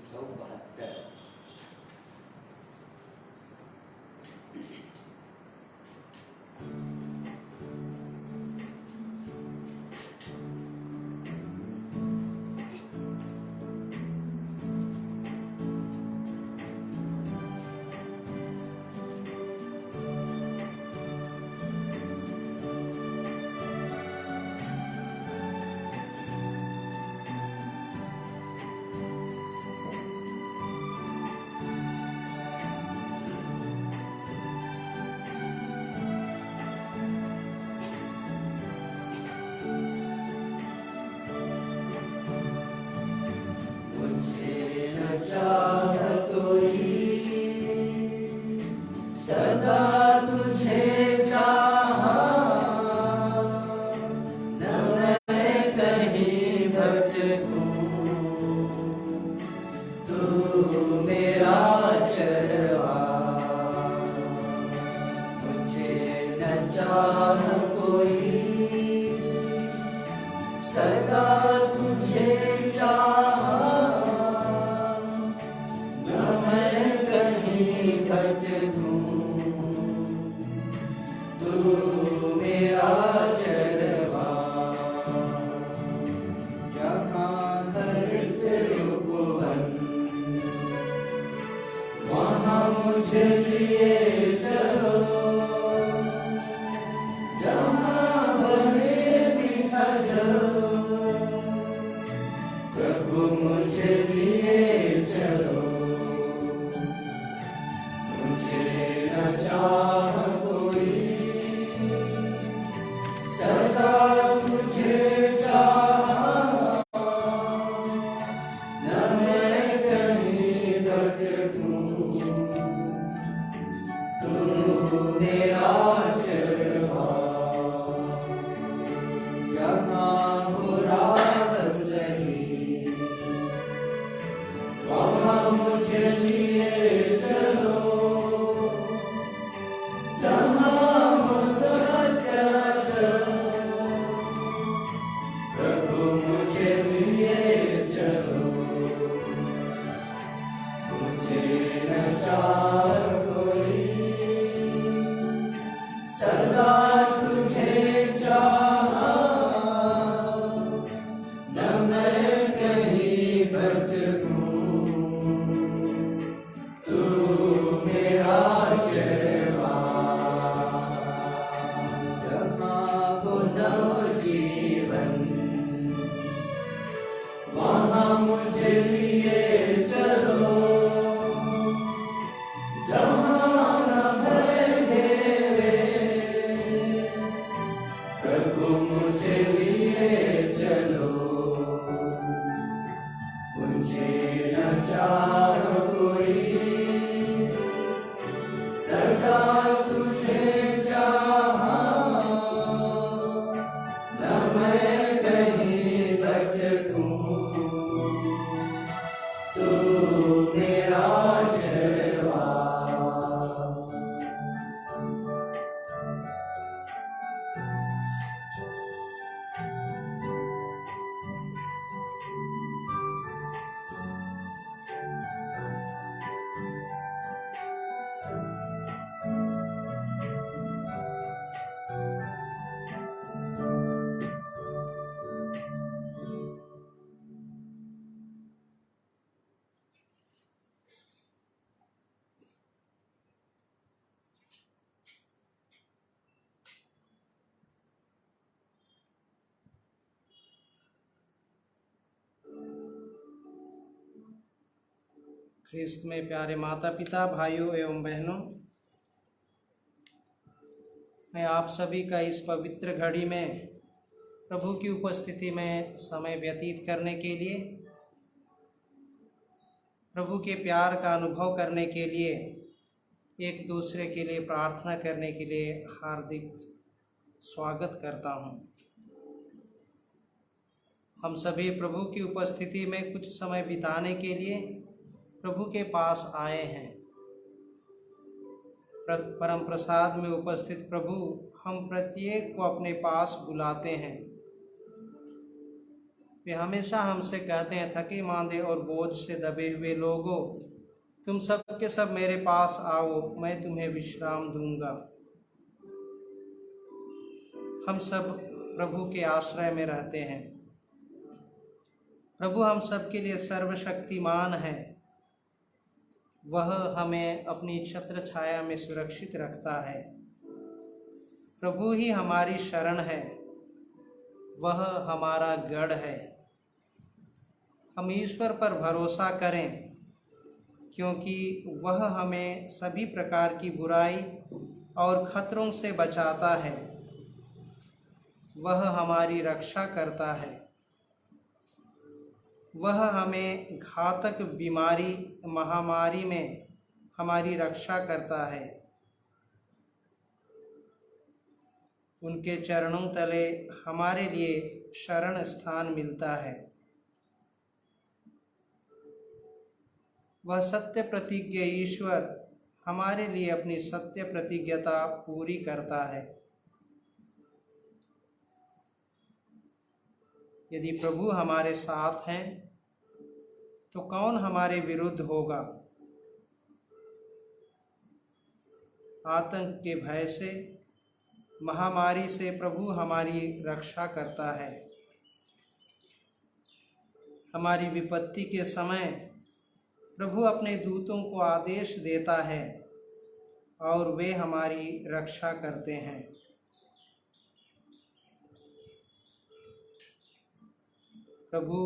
172। ख्रिस्त में प्यारे माता पिता, भाइयों एवं बहनों, मैं आप सभी का इस पवित्र घड़ी में प्रभु की उपस्थिति में समय व्यतीत करने के लिए, प्रभु के प्यार का अनुभव करने के लिए, एक दूसरे के लिए प्रार्थना करने के लिए हार्दिक स्वागत करता हूँ। हम सभी प्रभु की उपस्थिति में कुछ समय बिताने के लिए प्रभु के पास आए हैं। परम प्रसाद में उपस्थित प्रभु हम प्रत्येक को अपने पास बुलाते हैं। वे हमेशा हमसे कहते हैं, थके मांदे और बोझ से दबे हुए लोगों, तुम सब के सब मेरे पास आओ, मैं तुम्हें विश्राम दूंगा। हम सब प्रभु के आश्रय में रहते हैं। प्रभु हम सब के लिए सर्वशक्तिमान है। वह हमें अपनी छत्र छाया में सुरक्षित रखता है। प्रभु ही हमारी शरण है, वह हमारा गढ़ है। हम ईश्वर पर भरोसा करें, क्योंकि वह हमें सभी प्रकार की बुराई और खतरों से बचाता है। वह हमारी रक्षा करता है। वह हमें घातक बीमारी महामारी में हमारी रक्षा करता है। उनके चरणों तले हमारे लिए शरण स्थान मिलता है। वह सत्य प्रतिज्ञ ईश्वर हमारे लिए अपनी सत्य प्रतिज्ञता पूरी करता है। यदि प्रभु हमारे साथ हैं तो कौन हमारे विरुद्ध होगा। आतंक के भय से, महामारी से प्रभु हमारी रक्षा करता है। हमारी विपत्ति के समय प्रभु अपने दूतों को आदेश देता है और वे हमारी रक्षा करते हैं। प्रभु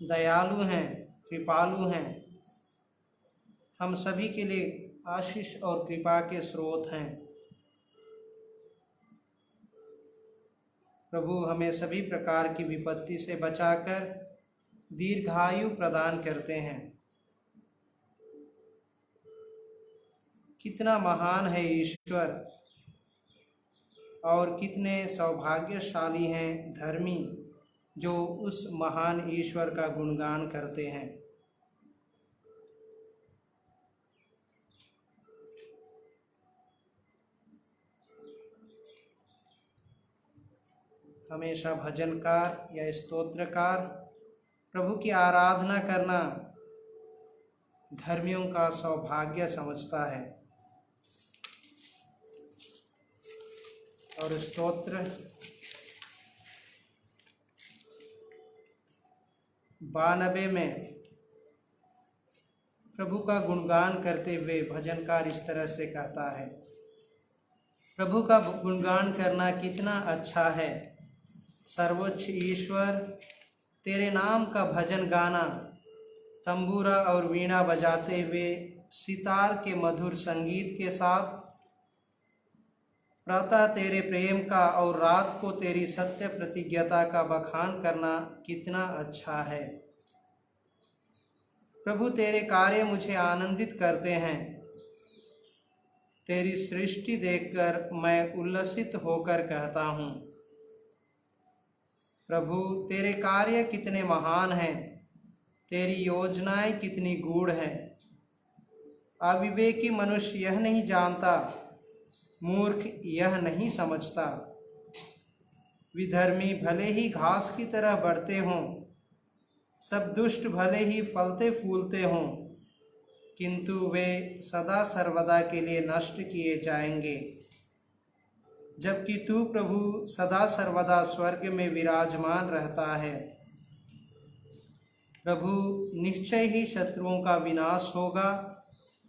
दयालु हैं, कृपालु हैं। हम सभी के लिए आशीष और कृपा के स्रोत हैं। प्रभु हमें सभी प्रकार की विपत्ति से बचाकर दीर्घायु प्रदान करते हैं। कितना महान है ईश्वर और कितने सौभाग्यशाली हैं धर्मी जो उस महान ईश्वर का गुणगान करते हैं। हमेशा भजनकार या स्तोत्रकार प्रभु की आराधना करना धर्मियों का सौभाग्य समझता है। और स्तोत्र 92 में प्रभु का गुणगान करते हुए भजनकार इस तरह से कहता है, प्रभु का गुणगान करना कितना अच्छा है। सर्वोच्च ईश्वर, तेरे नाम का भजन गाना, तंबूरा और वीणा बजाते हुए सितार के मधुर संगीत के साथ प्रातः तेरे प्रेम का और रात को तेरी सत्य प्रतिज्ञता का बखान करना कितना अच्छा है। प्रभु तेरे कार्य मुझे आनंदित करते हैं। तेरी सृष्टि देखकर मैं उल्लसित होकर कहता हूँ, प्रभु तेरे कार्य कितने महान हैं, तेरी योजनाएं कितनी गूढ़ हैं। अविवेकी मनुष्य यह नहीं जानता, मूर्ख यह नहीं समझता। विधर्मी भले ही घास की तरह बढ़ते हों, सब दुष्ट भले ही फलते फूलते हों, किंतु वे सदा सर्वदा के लिए नष्ट किए जाएंगे। जबकि तू प्रभु सदा सर्वदा स्वर्ग में विराजमान रहता है। प्रभु निश्चय ही शत्रुओं का विनाश होगा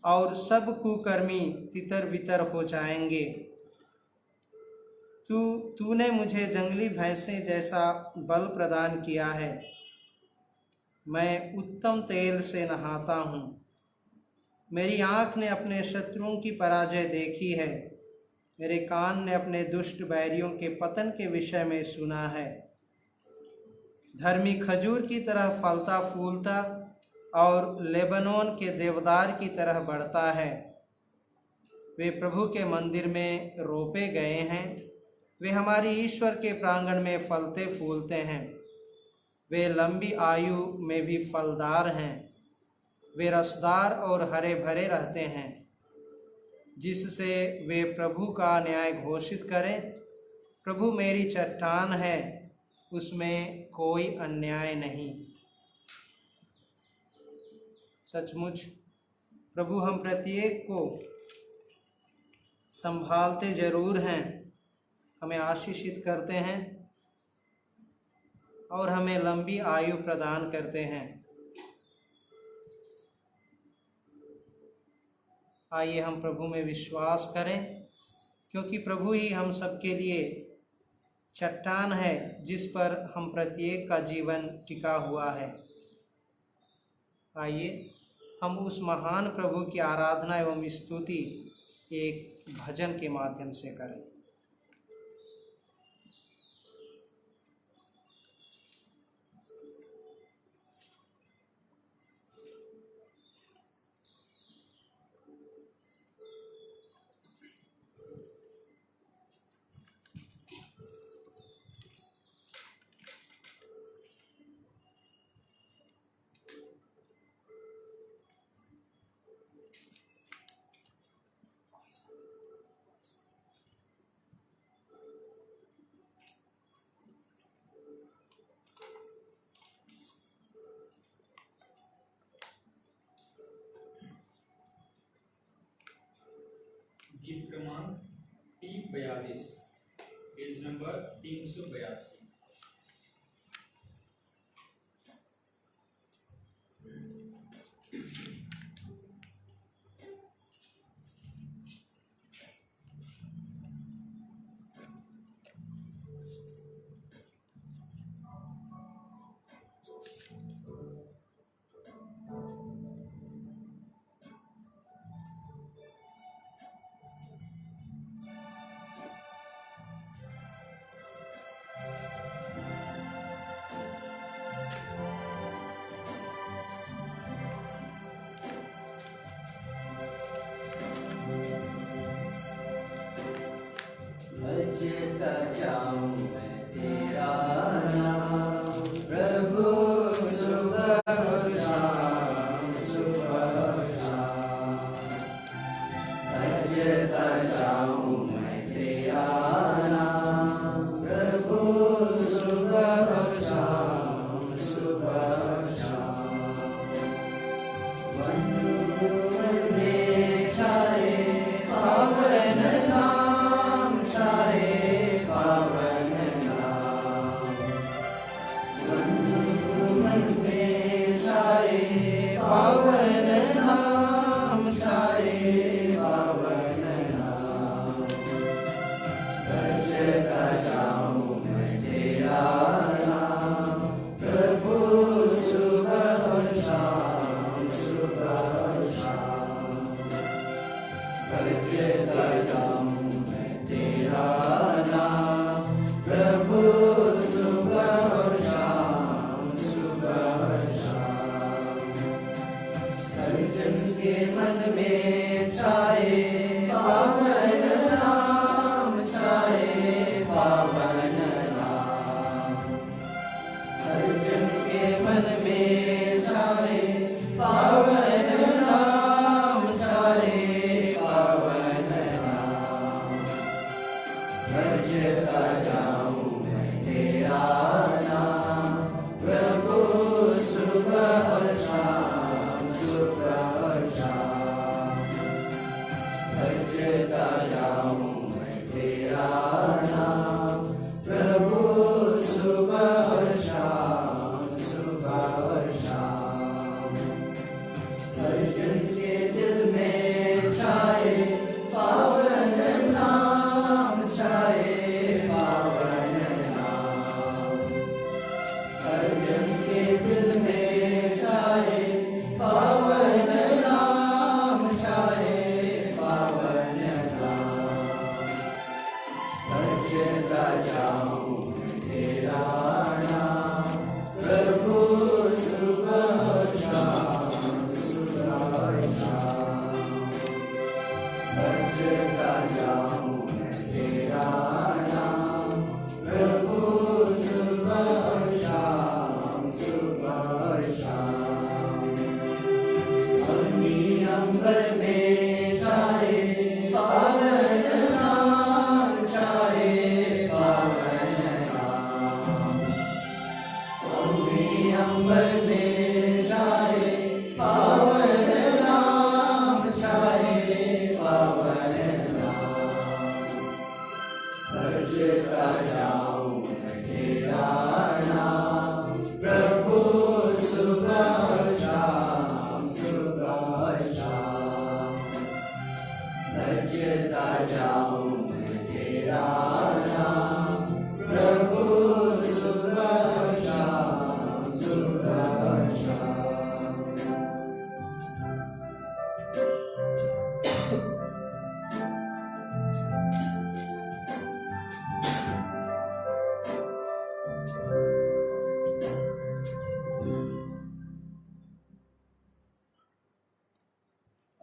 और सब कुकर्मी तितर बितर हो जाएंगे। तूने मुझे जंगली भैंसे जैसा बल प्रदान किया है। मैं उत्तम तेल से नहाता हूँ। मेरी आँख ने अपने शत्रुओं की पराजय देखी है। मेरे कान ने अपने दुष्ट बैरियों के पतन के विषय में सुना है। धर्मी खजूर की तरह फलता फूलता और लेबनोन के देवदार की तरह बढ़ता है। वे प्रभु के मंदिर में रोपे गए हैं। वे हमारी ईश्वर के प्रांगण में फलते फूलते हैं। वे लंबी आयु में भी फलदार हैं। वे रसदार और हरे भरे रहते हैं, जिससे वे प्रभु का न्याय घोषित करें। प्रभु मेरी चट्टान है, उसमें कोई अन्याय नहीं। सचमुच प्रभु हम प्रत्येक को संभालते जरूर हैं, हमें आशीषित करते हैं और हमें लंबी आयु प्रदान करते हैं। आइए हम प्रभु में विश्वास करें, क्योंकि प्रभु ही हम सबके लिए चट्टान है जिस पर हम प्रत्येक का जीवन टिका हुआ है। आइए हम उस महान प्रभु की आराधना एवं स्तुति एक भजन के माध्यम से करें। गीत क्रमांक T42, पेज नंबर 382।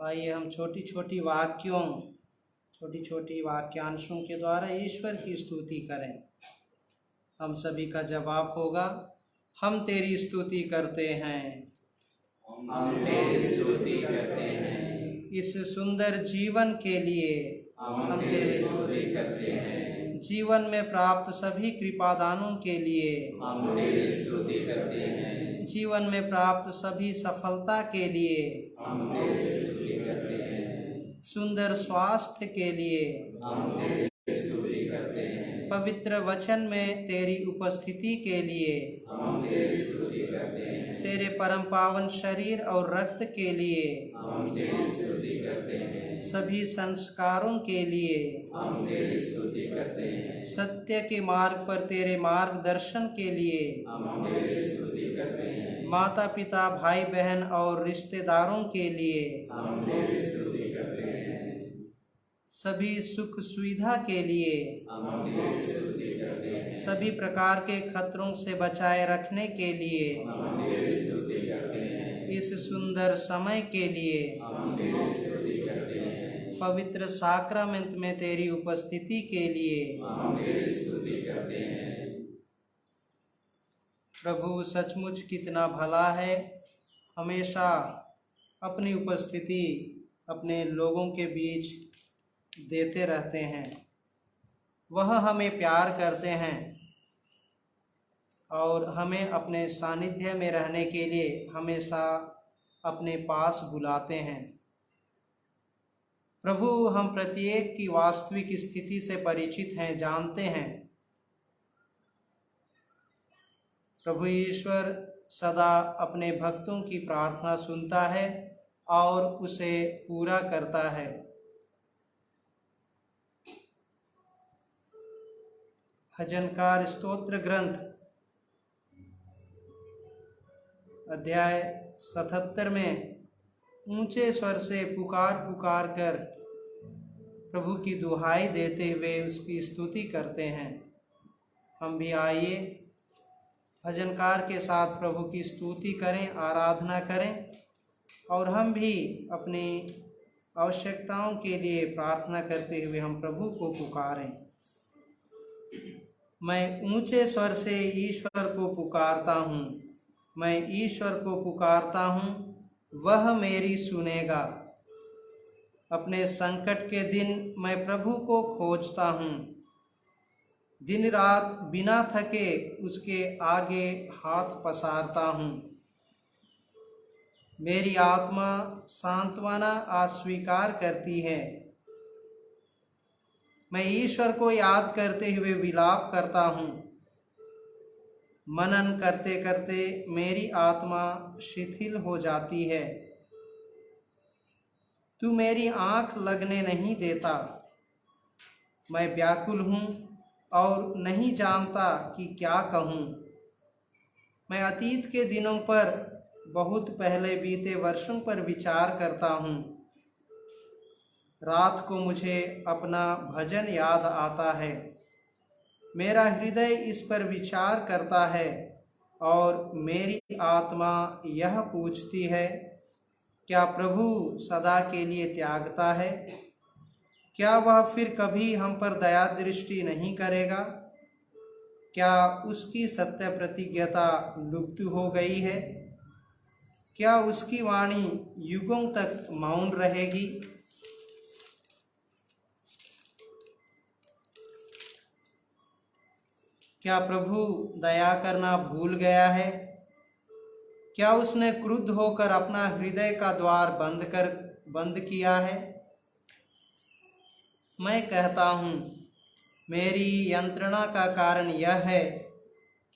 आइए हम छोटी छोटी वाक्यांशों के द्वारा ईश्वर की स्तुति करें। हम सभी का जवाब होगा, हम तेरी स्तुति करते हैं, हम तेरी स्तुति करते हैं। इस सुंदर जीवन के लिए हम तेरी स्तुति करते हैं। जीवन में प्राप्त सभी कृपादानों के लिए हम तेरी स्तुति करते हैं। जीवन में प्राप्त सभी सफलता के लिए हम तेरी स्तुति करते हैं। सुंदर स्वास्थ्य के लिए हम तेरी स्तुति करते हैं। पवित्र वचन में तेरी उपस्थिति के लिए हम तेरी स्तुति करते हैं। तेरे परम पावन शरीर और रक्त के लिए हम तेरी स्तुति करते हैं। सभी संस्कारों के लिए हम तेरी स्तुति करते हैं। सत्य के मार्ग पर तेरे मार्गदर्शन के लिए हम तेरी स्तुति करते हैं। माता पिता भाई बहन और रिश्तेदारों के लिए हम तेरी स्तुति करते हैं। सभी सुख सुविधा के लिए हम तेरी स्तुति करते हैं। सभी प्रकार के खतरों से बचाए रखने के लिए हम तेरी स्तुति करते हैं। इस सुंदर समय के लिए हम तेरी स्तुति करते हैं। पवित्र साक्रामेंट में तेरी उपस्थिति के लिए हम तेरी स्तुति करते हैं। प्रभु सचमुच कितना भला है, हमेशा अपनी उपस्थिति अपने लोगों के बीच देते रहते हैं। वह हमें प्यार करते हैं और हमें अपने सानिध्य में रहने के लिए हमेशा अपने पास बुलाते हैं। प्रभु, हम प्रत्येक की वास्तविक स्थिति से परिचित हैं, जानते हैं। प्रभु ईश्वर सदा अपने भक्तों की प्रार्थना सुनता है और उसे पूरा करता है। भजनकार स्तोत्र ग्रंथ अध्याय 77 में ऊंचे स्वर से पुकार पुकार कर प्रभु की दुहाई देते हुए उसकी स्तुति करते हैं। हम भी आइए भजनकार के साथ प्रभु की स्तुति करें, आराधना करें और हम भी अपनी आवश्यकताओं के लिए प्रार्थना करते हुए हम प्रभु को पुकारें। मैं ऊंचे स्वर से ईश्वर को पुकारता हूँ, मैं ईश्वर को पुकारता हूँ, वह मेरी सुनेगा। अपने संकट के दिन मैं प्रभु को खोजता हूँ, दिन रात बिना थके उसके आगे हाथ पसारता हूँ। मेरी आत्मा सांत्वना अस्वीकार करती है। मैं ईश्वर को याद करते हुए विलाप करता हूँ। मनन करते करते मेरी आत्मा शिथिल हो जाती है। तू मेरी आँख लगने नहीं देता। मैं व्याकुल हूँ और नहीं जानता कि क्या कहूँ। मैं अतीत के दिनों पर, बहुत पहले बीते वर्षों पर विचार करता हूँ। रात को मुझे अपना भजन याद आता है। मेरा हृदय इस पर विचार करता है और मेरी आत्मा यह पूछती है, क्या प्रभु सदा के लिए त्यागता है? क्या वह फिर कभी हम पर दया दृष्टि नहीं करेगा? क्या उसकी सत्य प्रतिज्ञता लुप्त हो गई है? क्या उसकी वाणी युगों तक मौन रहेगी? क्या प्रभु दया करना भूल गया है? क्या उसने क्रुद्ध होकर अपना हृदय का द्वार बंद किया है? मैं कहता हूँ, मेरी यंत्रणा का कारण यह है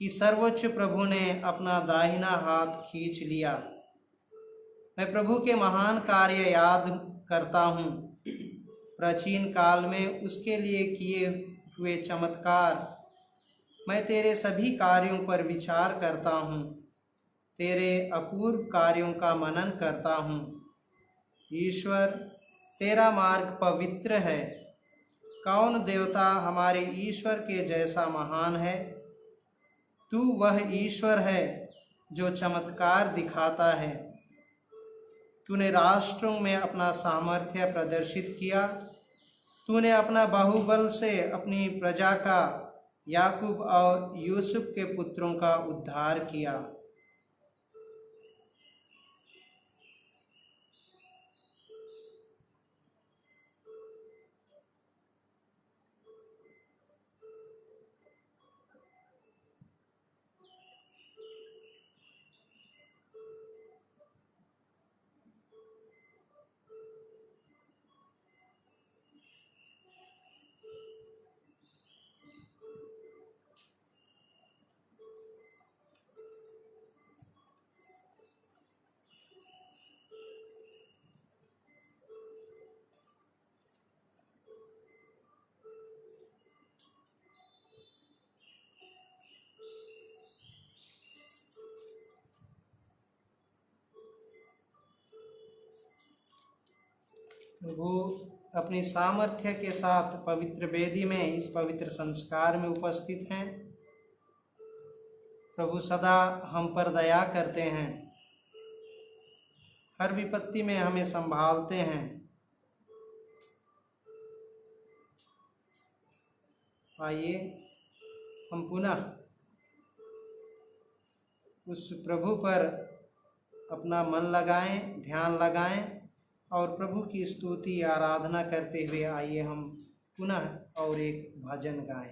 कि सर्वोच्च प्रभु ने अपना दाहिना हाथ खींच लिया। मैं प्रभु के महान कार्य याद करता हूँ, प्राचीन काल में उसके लिए किए हुए चमत्कार। मैं तेरे सभी कार्यों पर विचार करता हूँ, तेरे अपूर्व कार्यों का मनन करता हूँ। ईश्वर, तेरा मार्ग पवित्र है। कौन देवता हमारे ईश्वर के जैसा महान है? तू वह ईश्वर है जो चमत्कार दिखाता है। तूने राष्ट्रों में अपना सामर्थ्य प्रदर्शित किया। तूने अपना बाहुबल से अपनी प्रजा का, याकूब और यूसुफ के पुत्रों का उद्धार किया। प्रभु अपनी सामर्थ्य के साथ पवित्र वेदी में इस पवित्र संस्कार में उपस्थित हैं। प्रभु सदा हम पर दया करते हैं, हर विपत्ति में हमें संभालते हैं। आइए हम पुनः उस प्रभु पर अपना मन लगाएं, ध्यान लगाएं और प्रभु की स्तुति आराधना करते हुए आइए हम पुनः और एक भजन गाएं।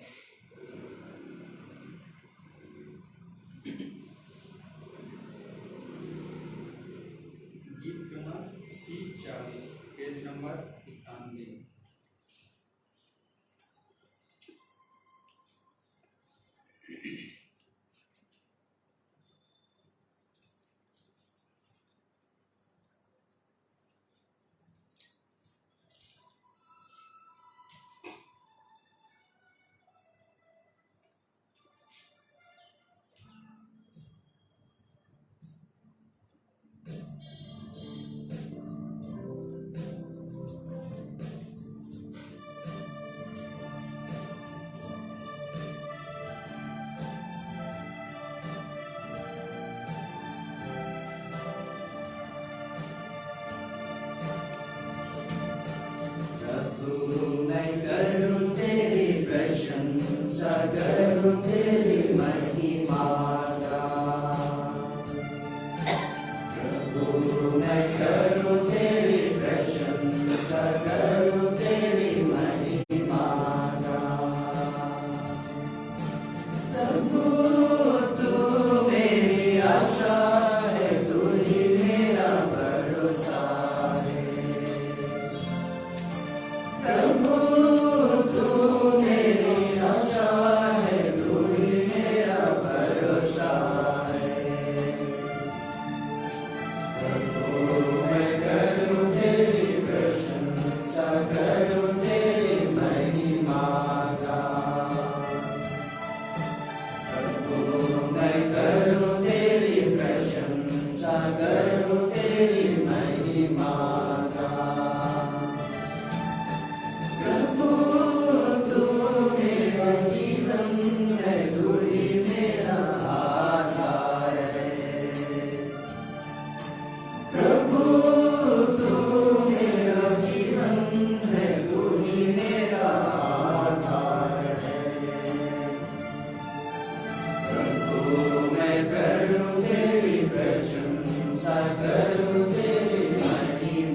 गीत क्रमांक C40, पेज नंबर 91। मैं करूं तेरी प्रशंसा, करूं तेरी महिमा का। प्रभु मैं करूं तेरी प्रशंसा, करूं तेरी महिमा का। प्रभु तू मेरी आशा है, तू ही मेरा भरोसा है। प्रभु तू मेरी आशा है, तू ही मेरा भरोसा है। प्रभु मैं करूं तेरी प्रशंसा, करूं तेरी महिमा का। प्रभु मैं करूं तेरी प्रशंसा, करूं तेरी महिमा का। प्रभु तू मेरा जीवन है, तू ही मेरा आधार है। प्रभु तू मेरा जीवन है, तू ही मेरा आधार है। प्रभु मैं करूं तेरी प्रशंसा, करूं तेरी महिमा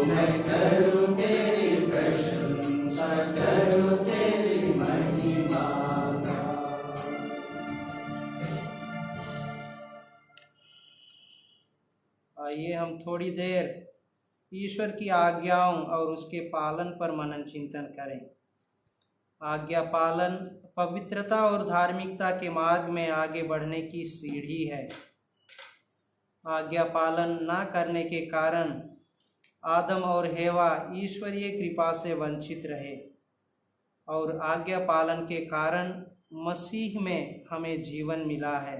मैं करूं तेरी प्रशंसा, करूं तेरी महिमा का। आइए हम थोड़ी देर ईश्वर की आज्ञाओं और उसके पालन पर मनन चिंतन करें। आज्ञा पालन पवित्रता और धार्मिकता के मार्ग में आगे बढ़ने की सीढ़ी है। आज्ञा पालन ना करने के कारण आदम और हेवा ईश्वरीय कृपा से वंचित रहे और आज्ञा पालन के कारण मसीह में हमें जीवन मिला है,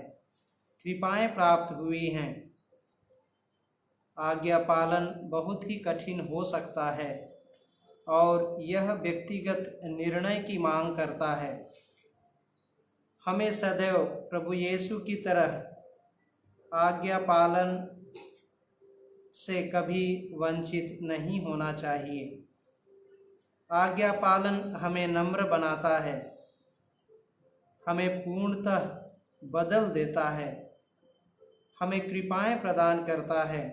कृपाएं प्राप्त हुई हैं। आज्ञा पालन बहुत ही कठिन हो सकता है और यह व्यक्तिगत निर्णय की मांग करता है। हमें सदैव प्रभु यीशु की तरह आज्ञा पालन से कभी वंचित नहीं होना चाहिए। आज्ञा पालन हमें नम्र बनाता है, हमें पूर्णतः बदल देता है, हमें कृपाएं प्रदान करता है।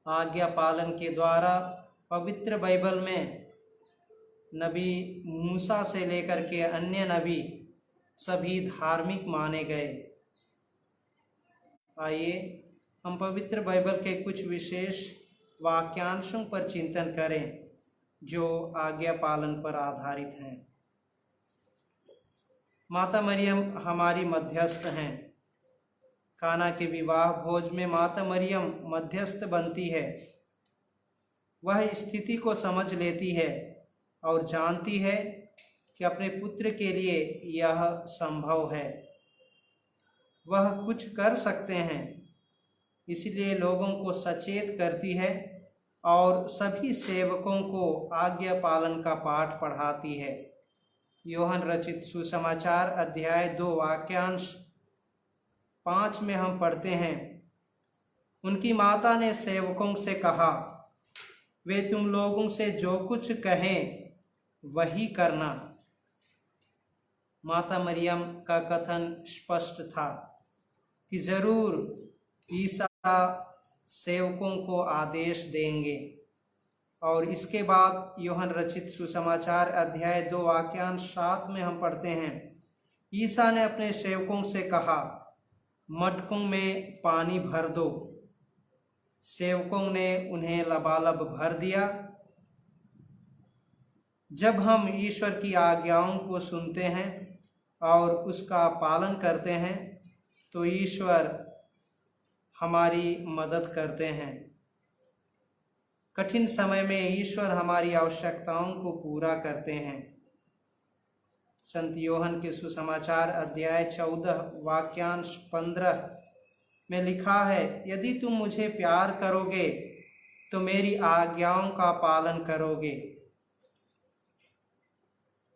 आज्ञा पालन के द्वारा पवित्र बाइबल में नबी मूसा से लेकर के अन्य नबी सभी धार्मिक माने गए। आइए हम पवित्र बाइबल के कुछ विशेष वाक्यांशों पर चिंतन करें जो आज्ञा पालन पर आधारित हैं। माता मरियम हमारी मध्यस्थ हैं। काना के विवाह भोज में माता मरियम मध्यस्थ बनती है। वह स्थिति को समझ लेती है और जानती है कि अपने पुत्र के लिए यह संभव है, वह कुछ कर सकते हैं, इसलिए लोगों को सचेत करती है और सभी सेवकों को आज्ञा पालन का पाठ पढ़ाती है। यूहन्ना रचित सुसमाचार अध्याय 2 वाक्यांश 5 में हम पढ़ते हैं, उनकी माता ने सेवकों से कहा, वे तुम लोगों से जो कुछ कहें वही करना। माता मरियम का कथन स्पष्ट था कि जरूर ईसा सेवकों को आदेश देंगे। और इसके बाद यूहन्ना रचित सुसमाचार अध्याय 2 वाक्यांश 7 में हम पढ़ते हैं, ईसा ने अपने सेवकों से कहा, मटकों में पानी भर दो। सेवकों ने उन्हें लबालब भर दिया। जब हम ईश्वर की आज्ञाओं को सुनते हैं और उसका पालन करते हैं तो ईश्वर हमारी मदद करते हैं। कठिन समय में ईश्वर हमारी आवश्यकताओं को पूरा करते हैं। संत योहन के सुसमाचार अध्याय 14 वाक्यांश 15 में लिखा है, यदि तुम मुझे प्यार करोगे तो मेरी आज्ञाओं का पालन करोगे।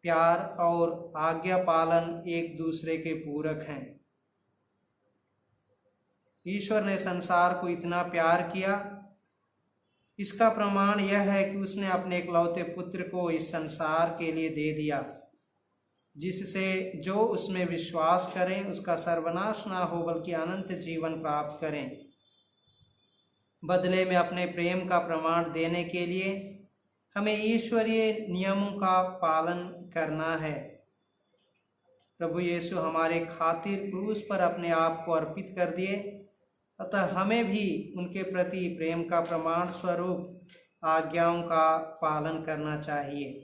प्यार और आज्ञा पालन एक दूसरे के पूरक हैं। ईश्वर ने संसार को इतना प्यार किया, इसका प्रमाण यह है कि उसने अपने इकलौते पुत्र को इस संसार के लिए दे दिया, जिससे जो उसमें विश्वास करें उसका सर्वनाश ना हो बल्कि अनंत जीवन प्राप्त करें। बदले में अपने प्रेम का प्रमाण देने के लिए हमें ईश्वरीय नियमों का पालन करना है। प्रभु यीशु हमारे खातिर क्रूस पर अपने आप को अर्पित कर दिए, अतः हमें भी उनके प्रति प्रेम का प्रमाण स्वरूप आज्ञाओं का पालन करना चाहिए।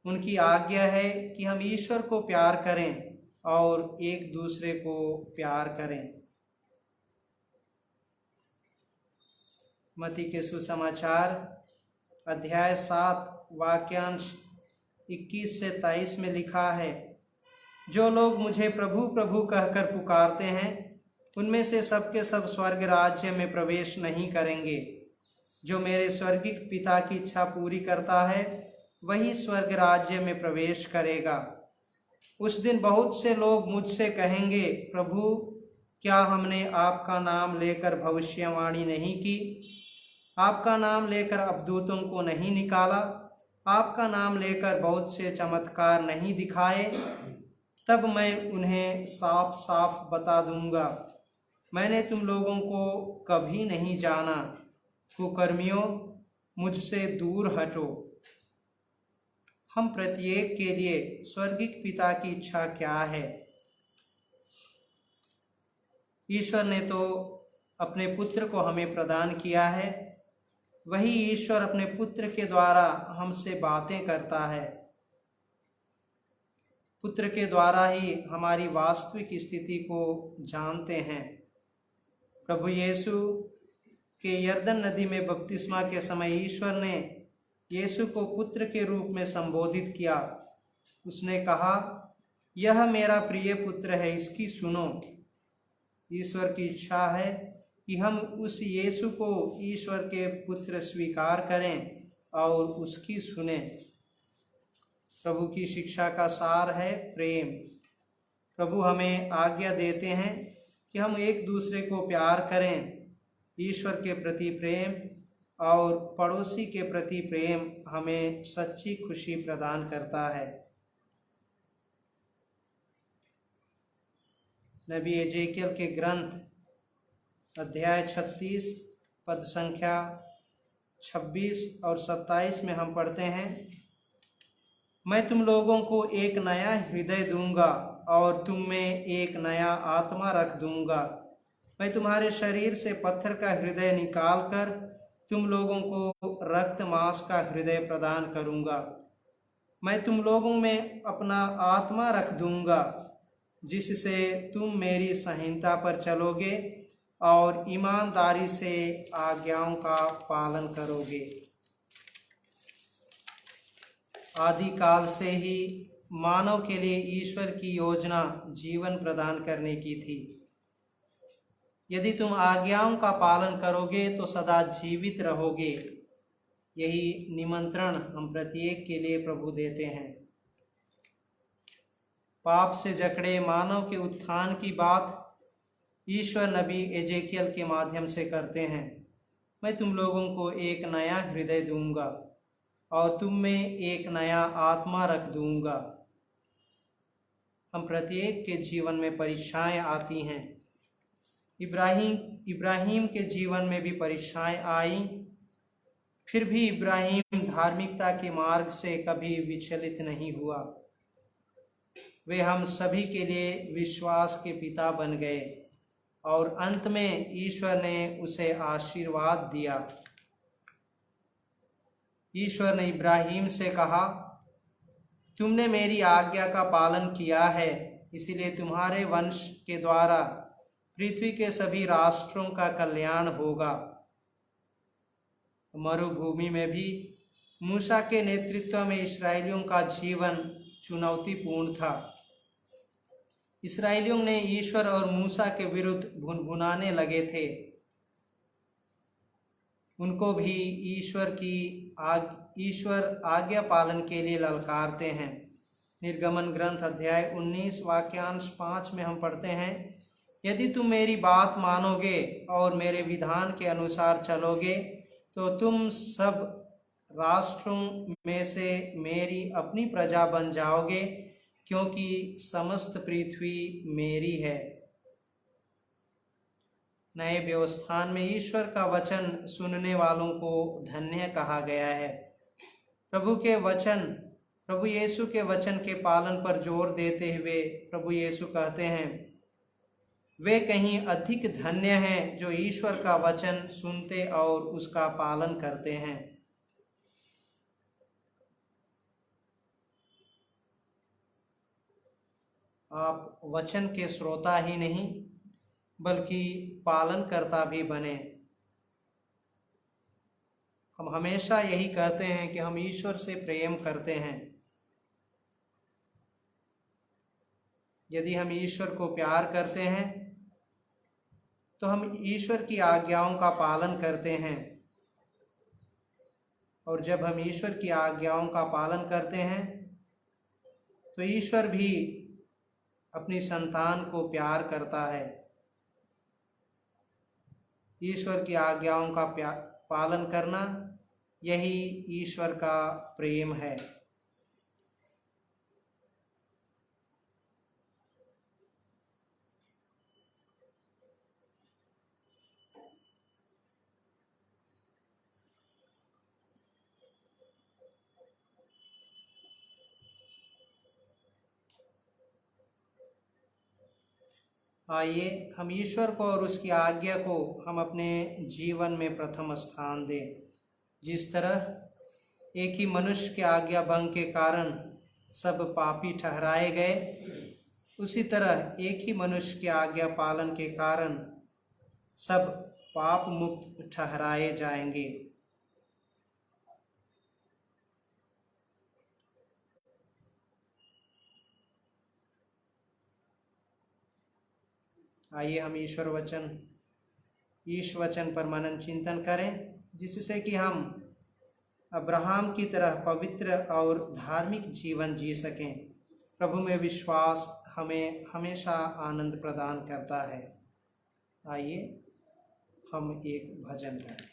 उनकी आज्ञा है कि हम ईश्वर को प्यार करें और एक दूसरे को प्यार करें। मत्ती के सुसमाचार अध्याय 7 वाक्यांश 21 से 23 में लिखा है, जो लोग मुझे प्रभु प्रभु कहकर पुकारते हैं उनमें से सबके सब स्वर्ग राज्य में प्रवेश नहीं करेंगे। जो मेरे स्वर्गिक पिता की इच्छा पूरी करता है वही स्वर्ग राज्य में प्रवेश करेगा। उस दिन बहुत से लोग मुझसे कहेंगे, प्रभु क्या हमने आपका नाम लेकर भविष्यवाणी नहीं की, आपका नाम लेकर अबदूतों को नहीं निकाला, आपका नाम लेकर बहुत से चमत्कार नहीं दिखाए? तब मैं उन्हें साफ साफ बता दूंगा, मैंने तुम लोगों को कभी नहीं जाना, कुकर्मियों, मुझसे दूर हटो। हम प्रत्येक के लिए स्वर्गिक पिता की इच्छा क्या है? ईश्वर ने तो अपने पुत्र को हमें प्रदान किया है। वही ईश्वर अपने पुत्र के द्वारा हमसे बातें करता है। पुत्र के द्वारा ही हमारी वास्तविक स्थिति को जानते हैं। प्रभु यीशु के यरदन नदी में बपतिस्मा के समय ईश्वर ने यीशु को पुत्र के रूप में संबोधित किया। उसने कहा, यह मेरा प्रिय पुत्र है, इसकी सुनो। ईश्वर की इच्छा है कि हम उस यीशु को ईश्वर के पुत्र स्वीकार करें और उसकी सुने। प्रभु की शिक्षा का सार है प्रेम। प्रभु हमें आज्ञा देते हैं कि हम एक दूसरे को प्यार करें। ईश्वर के प्रति प्रेम और पड़ोसी के प्रति प्रेम हमें सच्ची खुशी प्रदान करता है। नबी एजेकियल के ग्रंथ अध्याय 36 पद संख्या 26 और 27 में हम पढ़ते हैं, मैं तुम लोगों को एक नया हृदय दूंगा और तुम में एक नया आत्मा रख दूंगा। मैं तुम्हारे शरीर से पत्थर का हृदय निकालकर तुम लोगों को रक्त मांस का हृदय प्रदान करूंगा। मैं तुम लोगों में अपना आत्मा रख दूंगा, जिससे तुम मेरी संहिता पर चलोगे और ईमानदारी से आज्ञाओं का पालन करोगे। आदिकाल से ही मानव के लिए ईश्वर की योजना जीवन प्रदान करने की थी। यदि तुम आज्ञाओं का पालन करोगे तो सदा जीवित रहोगे। यही निमंत्रण हम प्रत्येक के लिए प्रभु देते हैं। पाप से जकड़े मानव के उत्थान की बात ईश्वर नबी एजेकियल के माध्यम से करते हैं। मैं तुम लोगों को एक नया हृदय दूंगा और तुम में एक नया आत्मा रख दूंगा। हम प्रत्येक के जीवन में परीक्षाएं आती हैं। इब्राहिम के जीवन में भी परीक्षाएं आई, फिर भी इब्राहिम धार्मिकता के मार्ग से कभी विचलित नहीं हुआ। वे हम सभी के लिए विश्वास के पिता बन गए और अंत में ईश्वर ने उसे आशीर्वाद दिया। ईश्वर ने इब्राहिम से कहा, तुमने मेरी आज्ञा का पालन किया है, इसलिए तुम्हारे वंश के द्वारा पृथ्वी के सभी राष्ट्रों का कल्याण होगा। मरुभूमि में भी मूसा के नेतृत्व में इस्राएलियों का जीवन चुनौतीपूर्ण था। इस्राएलियों ने ईश्वर और मूसा के विरुद्ध भुनभुनाने लगे थे। उनको भी ईश्वर आज्ञा पालन के लिए ललकारते हैं। निर्गमन ग्रंथ अध्याय 19 वाक्यांश 5 में हम पढ़ते हैं, यदि तुम मेरी बात मानोगे और मेरे विधान के अनुसार चलोगे तो तुम सब राष्ट्रों में से मेरी अपनी प्रजा बन जाओगे, क्योंकि समस्त पृथ्वी मेरी है। नए व्यवस्थान में ईश्वर का वचन सुनने वालों को धन्य कहा गया है। प्रभु यीशु के वचन के पालन पर जोर देते हुए प्रभु यीशु कहते हैं, वे कहीं अधिक धन्य हैं जो ईश्वर का वचन सुनते और उसका पालन करते हैं। आप वचन के श्रोता ही नहीं बल्कि पालनकर्ता भी बने। हम हमेशा यही कहते हैं कि हम ईश्वर से प्रेम करते हैं। यदि हम ईश्वर को प्यार करते हैं तो हम ईश्वर की आज्ञाओं का पालन करते हैं, और जब हम ईश्वर की आज्ञाओं का पालन करते हैं तो ईश्वर भी अपनी संतान को प्यार करता है। ईश्वर की आज्ञाओं का पालन करना यही ईश्वर का प्रेम है। आइए हम ईश्वर को और उसकी आज्ञा को हम अपने जीवन में प्रथम स्थान दें। जिस तरह एक ही मनुष्य के आज्ञा भंग के कारण सब पापी ठहराए गए, उसी तरह एक ही मनुष्य के आज्ञा पालन के कारण सब पाप मुक्त ठहराए जाएंगे। आइए हम ईश्वर वचन पर मनन चिंतन करें, जिससे कि हम अब्राहम की तरह पवित्र और धार्मिक जीवन जी सकें। प्रभु में विश्वास हमें हमेशा आनंद प्रदान करता है। आइए हम एक भजन करें।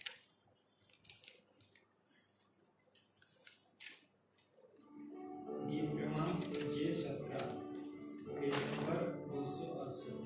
गीत क्रमांक J17, पेज नंबर 268।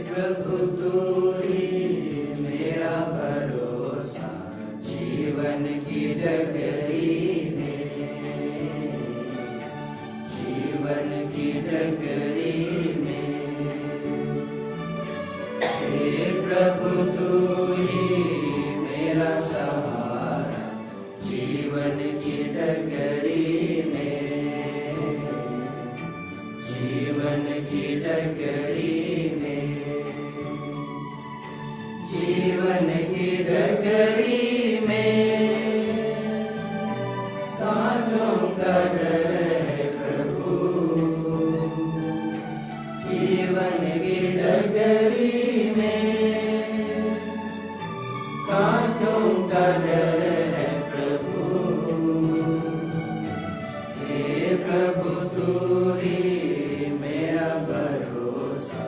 प्रभु तू ही मेरा भरोसा जीवन की डगरी में, जीवन की डगरी में। हे प्रभु तू ही मेरा सहारा जीवन की डगरी में, जीवन की डगरी में। जीवन की डगरी में कांटों का डर है प्रभु, जीवन की डगरी में कांटों का डर है प्रभु। हे प्रभु तू ही मेरा भरोसा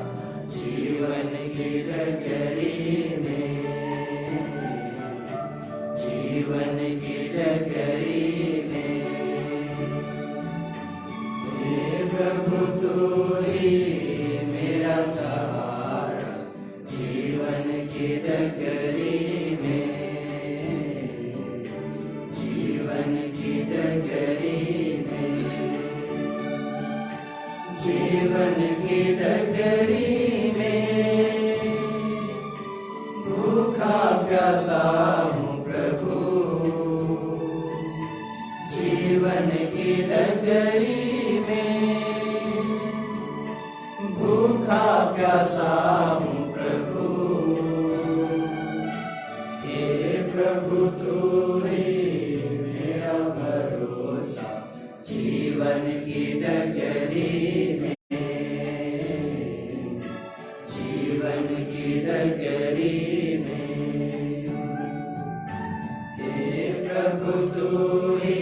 जीवन की डगरी, जीवन की डगरी में। हे प्रभु तू ही मेरा सहारा जीवन की डगरी में, जीवन की डगरी में। जीवन की डगरी में भूखा प्यासा जीवन की डगरी में, भूखा प्यासा हूँ प्रभु। हे प्रभु तू ही मेरा भरोसा जीवन की डगरी में, जीवन की डगरी में। हे प्रभु तू ही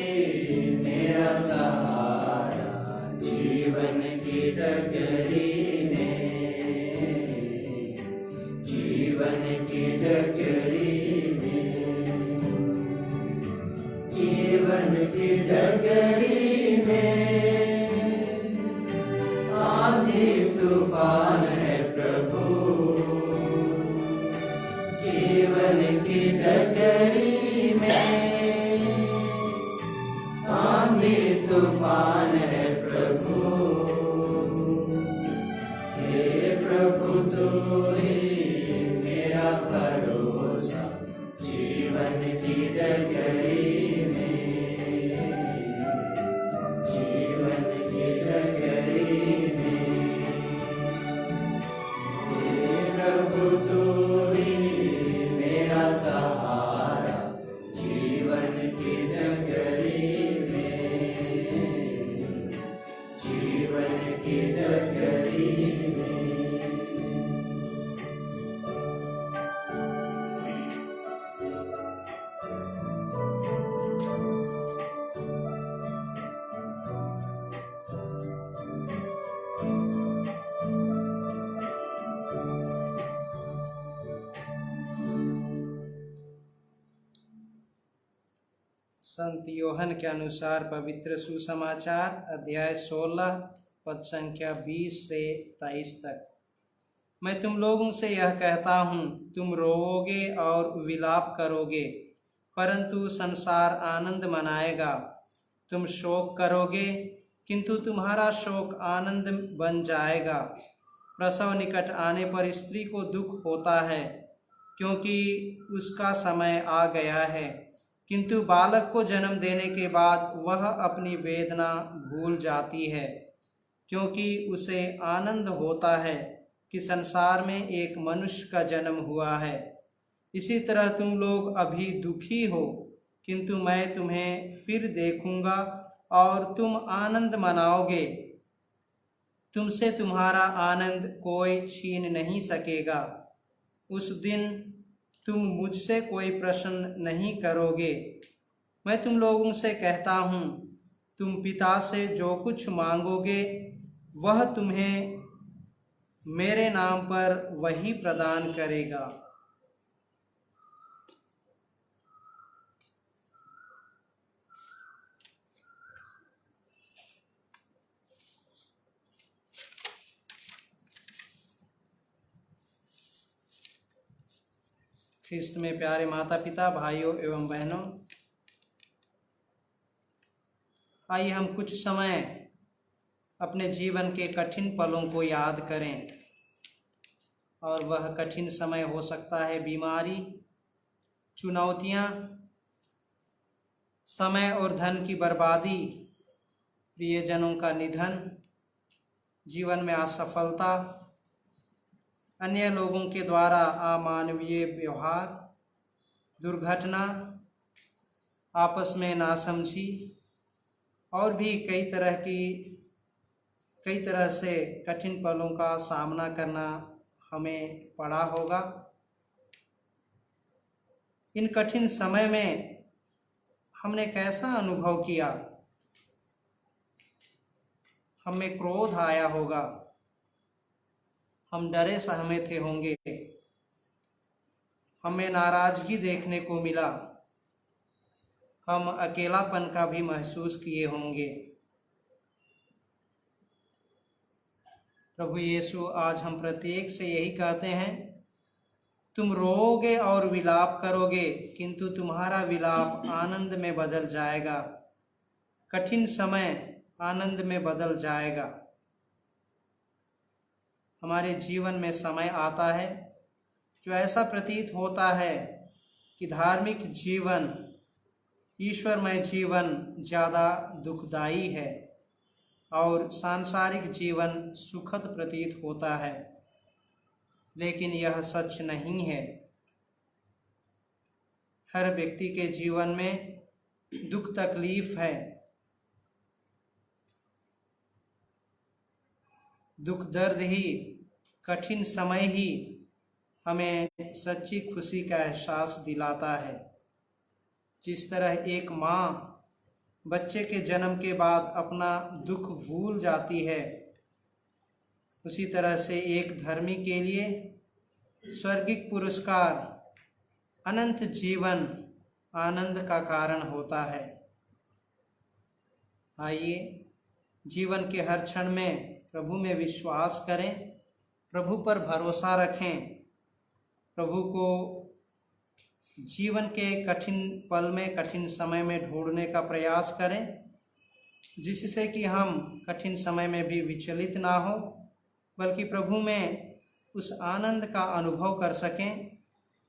मेरा सहारा जीवन की डगरी में, जीवन की डगरी में। जीवन की डगरी में आंधी तूफान है प्रभु, जीवन की डगरी में आंधी तूफान है प्रभु। हे प्रभु तू ही मेरा भरोसा जीवन की डगरी में, जीवन की डगरी में। हे प्रभु तू ही मेरा सहारा जीवन की डगरी में, जीवन की डगरी में। संत योहन के अनुसार पवित्र सुसमाचार अध्याय 16 पद संख्या 20 से 23 तक। मैं तुम लोगों से यह कहता हूँ, तुम रोओगे और विलाप करोगे, परंतु संसार आनंद मनाएगा। तुम शोक करोगे, किंतु तुम्हारा शोक आनंद बन जाएगा। प्रसव निकट आने पर स्त्री को दुख होता है, क्योंकि उसका समय आ गया है, किंतु बालक को जन्म देने के बाद वह अपनी वेदना भूल जाती है, क्योंकि उसे आनंद होता है कि संसार में एक मनुष्य का जन्म हुआ है। इसी तरह तुम लोग अभी दुखी हो, किंतु मैं तुम्हें फिर देखूंगा और तुम आनंद मनाओगे। तुमसे तुम्हारा आनंद कोई छीन नहीं सकेगा। उस दिन तुम मुझसे कोई प्रश्न नहीं करोगे। मैं तुम लोगों से कहता हूँ, तुम पिता से जो कुछ मांगोगे वह तुम्हें मेरे नाम पर वही प्रदान करेगा। ख्रिस्त में प्यारे माता पिता, भाइयों एवं बहनों, आइए हम कुछ समय अपने जीवन के कठिन पलों को याद करें। और वह कठिन समय हो सकता है बीमारी, चुनौतियां, समय और धन की बर्बादी, प्रियजनों का निधन, जीवन में असफलता, अन्य लोगों के द्वारा अमानवीय व्यवहार, दुर्घटना, आपस में नासमझी और भी कई तरह से कठिन पलों का सामना करना हमें पड़ा होगा। इन कठिन समय में हमने कैसा अनुभव किया? हमें क्रोध आया होगा, हम डरे सहमे होंगे, हमें नाराजगी देखने को मिला, हम अकेलापन का भी महसूस किए होंगे। प्रभु यीशु आज हम प्रत्येक से यही कहते हैं, तुम रोओगे और विलाप करोगे, किंतु तुम्हारा विलाप आनंद में बदल जाएगा। कठिन समय आनंद में बदल जाएगा। हमारे जीवन में समय आता है जो ऐसा प्रतीत होता है कि धार्मिक जीवन, ईश्वरमय जीवन ज़्यादा दुखदाई है और सांसारिक जीवन सुखद प्रतीत होता है, लेकिन यह सच नहीं है। हर व्यक्ति के जीवन में दुख तकलीफ है। दुख दर्द ही, कठिन समय ही हमें सच्ची खुशी का एहसास दिलाता है। जिस तरह एक माँ बच्चे के जन्म के बाद अपना दुख भूल जाती है, उसी तरह से एक धर्मी के लिए स्वर्गिक पुरस्कार अनंत जीवन आनंद का कारण होता है। आइए जीवन के हर क्षण में प्रभु में विश्वास करें, प्रभु पर भरोसा रखें, प्रभु को जीवन के कठिन पल में, कठिन समय में ढूंढने का प्रयास करें, जिससे कि हम कठिन समय में भी विचलित ना हो, बल्कि प्रभु में उस आनंद का अनुभव कर सकें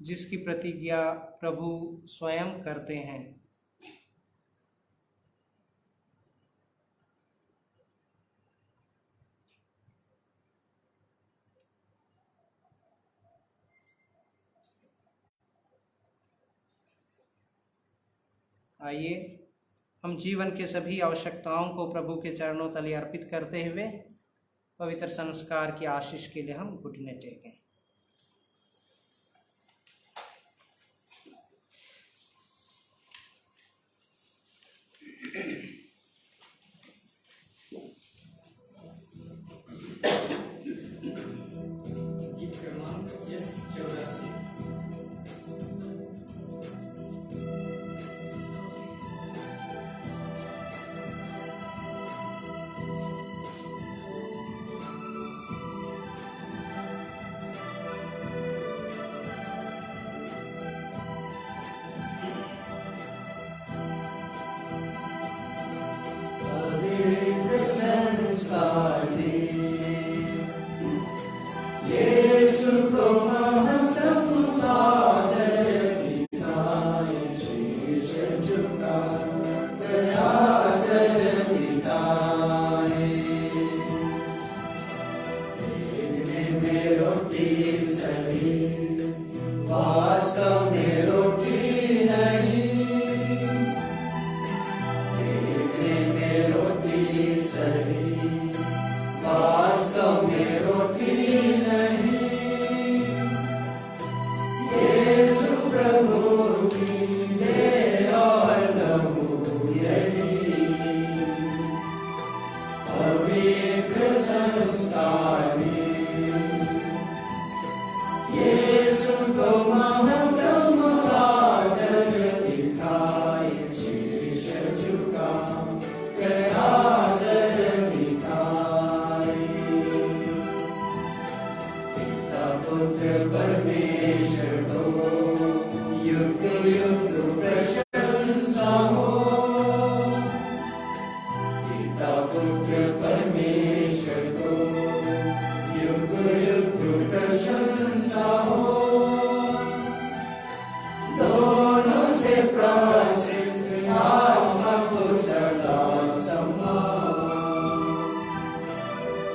जिसकी प्रतिज्ञा प्रभु स्वयं करते हैं। आइए हम जीवन के सभी आवश्यकताओं को प्रभु के चरणों तले अर्पित करते हुए पवित्र संस्कार की आशीष के लिए हम घुटने टेकें। गीत क्रमांक S84। वास्तव में रोटी नहीं, देखने में रोटी सही, वास्तव में रोटी नहीं। यीशु प्रभु की देह और लहू यही, पवित्र संस्कार यीशु को महत्तम आदर दिखाए, शीश झुका कर आदर दिखाए। पिता पुत्र परमेश्वर को युग युग प्रशंसा हो, पिता पुत्र परमेश्वर को युग युग प्रशंसा हो। दोनों से प्रसिद्ध आत्मा को सदा सम्मान,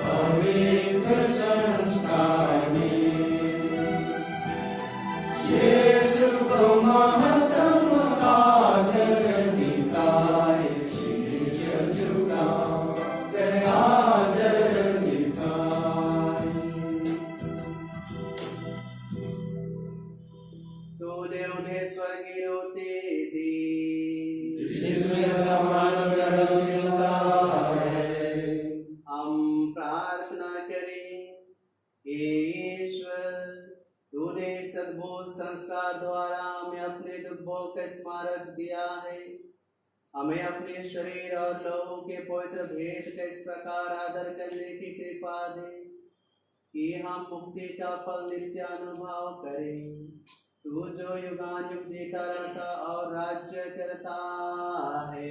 पवित्र संस्कार में यीशु को महत्तम आदर दिखाए, शीश झुका कर आदर दिखाए। तूने उन्हें स्वर्गीय रोटी दी, जिसमें समान धर्म मिलता है। हम प्रार्थना करें। हे ईश्वर, तूने इस अद्भुत संस्कार द्वारा हमें अपने दुखों का स्मारक दिया है। हमें अपने शरीर और लहू के पवित्र भेद का इस प्रकार आदर करने की कृपा दे कि हम मुक्ति का फल नित्य अनुभव करें। तू जो युगान युग जीता रहता और राज्य करता है।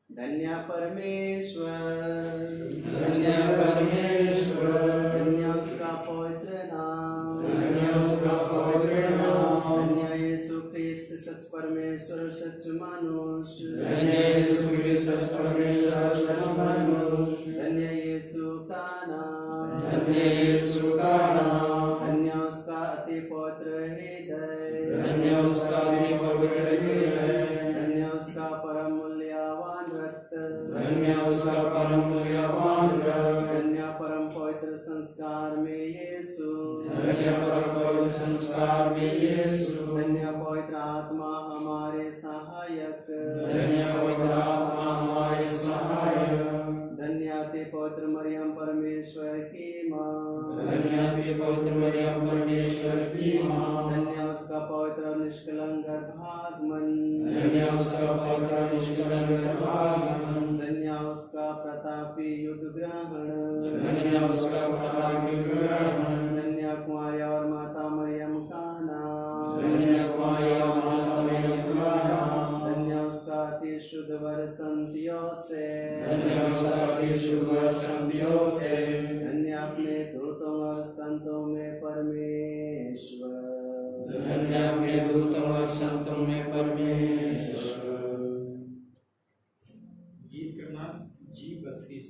धन्य परमेश्वर, धन्य परमेश्वर, धन्य उसका पवित्र नाम, धन्य उसका पवित्र नाम, धन्य यीशु ख्रिस्त सच परमेश्वर सच मनुष्य, धन्य यीशु ख्रिस्त सच परमेश्वर सच मनुष्य, धन्य यीशु का नाम, धन्य यीशु का नाम, धन्य उसका अति पवित्र हृदय, धन्य उसका अति पवित्र हृदय, धन्य उसका परम मूल्यवान रक्त, धन्य उसका परम मूल्यवान रक्त, धन्य परम पवित्र संस्कार में यीशु, धन्य परम पवित्र संस्कार में यीशु, धन्य पवित्र आत्मा हमारे सहायक, धन्य पवित्र आत्मा हमारे सहायक, धन्य अति पवित्र मरियम परमेश्वर की माँ, धन्य अति पवित्र मरियम परमेश्वर की माँ, धन्य उसका पवित्र और निष्कलंक गर्भागमन, धन्य उसका पवित्र निष्कलंक गर्भागमन, धन्य उसका प्रतापी युद्ध ग्रहण, धन्य उसका प्रतापी ग्रहण, धन्य कुमारी और माता मरियम का नाम, धन्य कुमारी और माता मरियम का नाम, धन्य उसका अति शुद्ध वर संतियों से, धन्य उसका अति शुद्ध वर संतियों से, धन्य अपने दूतों और संतों में परमेश्वर, धन्य अपने दूतों और संतों में परमेश्वर। गीत क्रमांक G32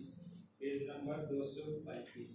पेज नंबर 235।